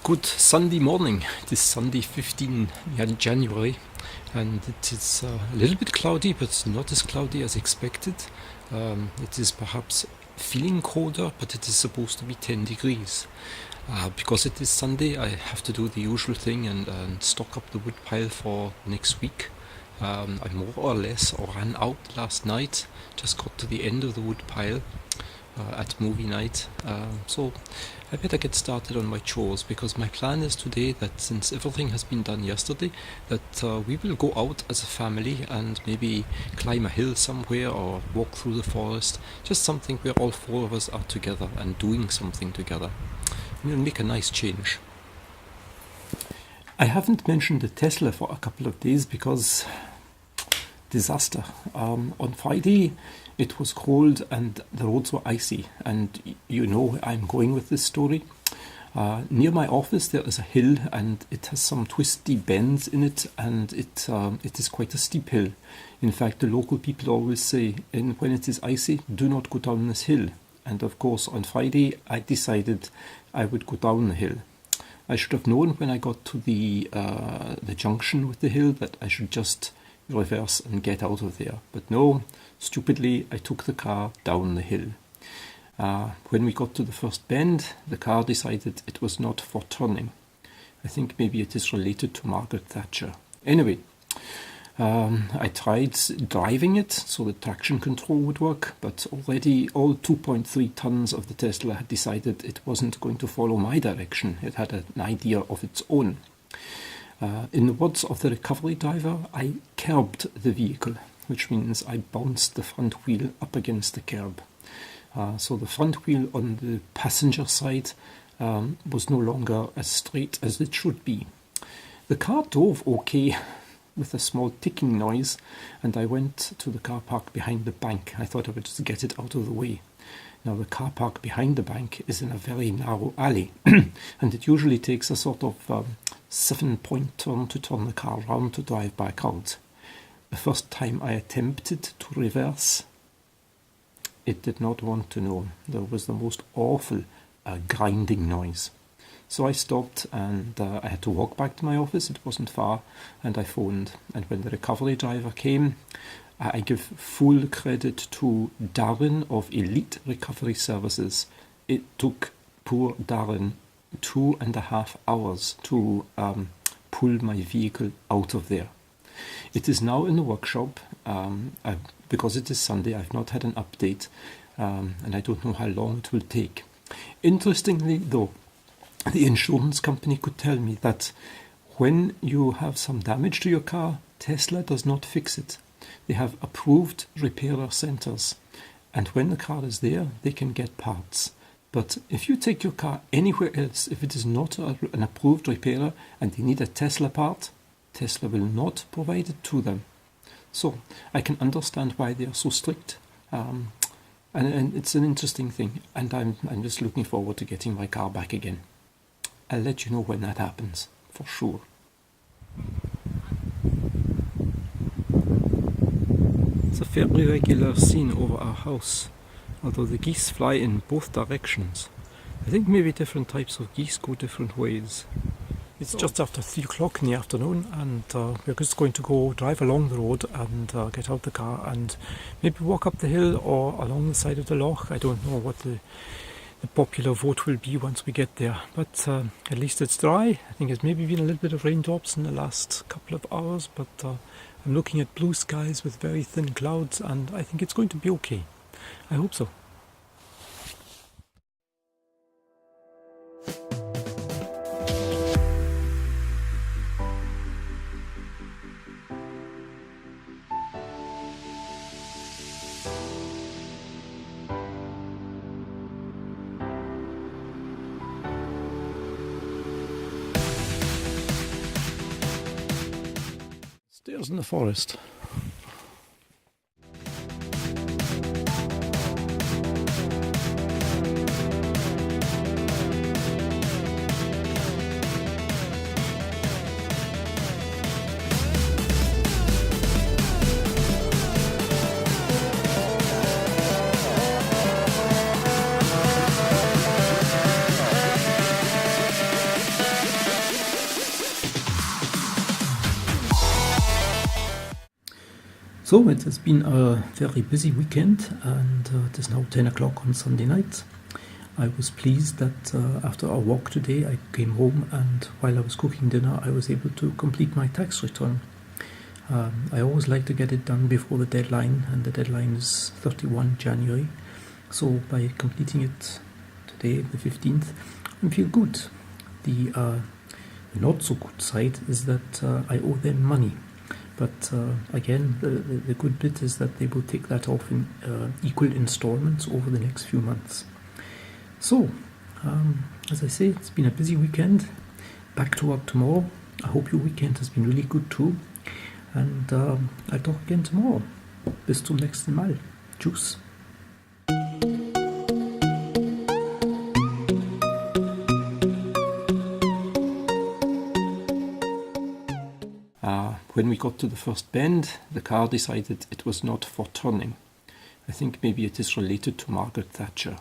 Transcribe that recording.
Good Sunday morning. It is Sunday 15 January and it is a little bit cloudy, but not as cloudy as expected. It is perhaps feeling colder, but it is supposed to be 10 degrees. Because it is Sunday, I have to do the usual thing and stock up the wood pile for next week. I more or less ran out last night, just got to the end of the wood pile at movie night, so I better get started on my chores, because my plan is today that since everything has been done yesterday, that we will go out as a family and maybe climb a hill somewhere or walk through the forest, just something where all four of us are together and doing something together. We'll make a nice change. I haven't mentioned the Tesla for a couple of days because disaster. On Friday it was cold and the roads were icy, and you know I'm going with this story. Near my office there is a hill and it has some twisty bends in it, and it is quite a steep hill. In fact, the local people always say, when it is icy, do not go down this hill. And of course on Friday I decided I would go down the hill. I should have known when I got to the junction with the hill that I should just reverse and get out of there. But no, stupidly I took the car down the hill. When we got to the first bend, the car decided it was not for turning. I think maybe it is related to Margaret Thatcher. Anyway, I tried driving it so the traction control would work, but already all 2.3 tons of the Tesla had decided it wasn't going to follow my direction. It had an idea of its own. In the words of the recovery driver, I curbed the vehicle, which means I bounced the front wheel up against the curb. So the front wheel on the passenger side was no longer as straight as it should be. The car drove okay, with a small ticking noise, and I went to the car park behind the bank. I thought I would just get it out of the way. Now the car park behind the bank is in a very narrow alley, and it usually takes a sort of 7-point turn to turn the car round to drive back out. The first time I attempted to reverse, it did not want to know. There was the most awful grinding noise. So I stopped and I had to walk back to my office. It wasn't far, and I phoned. And when the recovery driver came, I give full credit to Darren of Elite Recovery Services. It took poor Darren 2.5 hours to pull my vehicle out of there. It is now in the workshop. Because it is Sunday, I've not had an update, and I don't know how long it will take. Interestingly though, the insurance company could tell me that when you have some damage to your car, Tesla does not fix it. They have approved repairer centers, and when the car is there, they can get parts. But if you take your car anywhere else, if it is not an approved repairer and they need a Tesla part, Tesla will not provide it to them. So I can understand why they are so strict, and it's an interesting thing, and I'm just looking forward to getting my car back again. I'll let you know when that happens, for sure. It's a fairly regular scene over our house, although the geese fly in both directions. I think maybe different types of geese go different ways. It's just after 3 o'clock in the afternoon, and we're just going to go drive along the road and get out the car and maybe walk up the hill or along the side of the loch. I don't know what the popular vote will be once we get there, but at least it's dry. I think it's maybe been a little bit of raindrops in the last couple of hours, but I'm looking at blue skies with very thin clouds, and I think it's going to be okay. I hope so. Stairs in the forest. So it has been a very busy weekend, and it is now 10 o'clock on Sunday night. I was pleased that after our walk today I came home, and while I was cooking dinner I was able to complete my tax return. I always like to get it done before the deadline, and the deadline is 31 January. So by completing it today, the 15th, I feel good. The not so good side is that I owe them money. But again, the good bit is that they will take that off in equal installments over the next few months. So, as I say, it's been a busy weekend. Back to work tomorrow. I hope your weekend has been really good too. And I'll talk again tomorrow. Bis zum nächsten Mal. Tschüss. When we got to the first bend, the car decided it was not for turning. I think maybe it is related to Margaret Thatcher.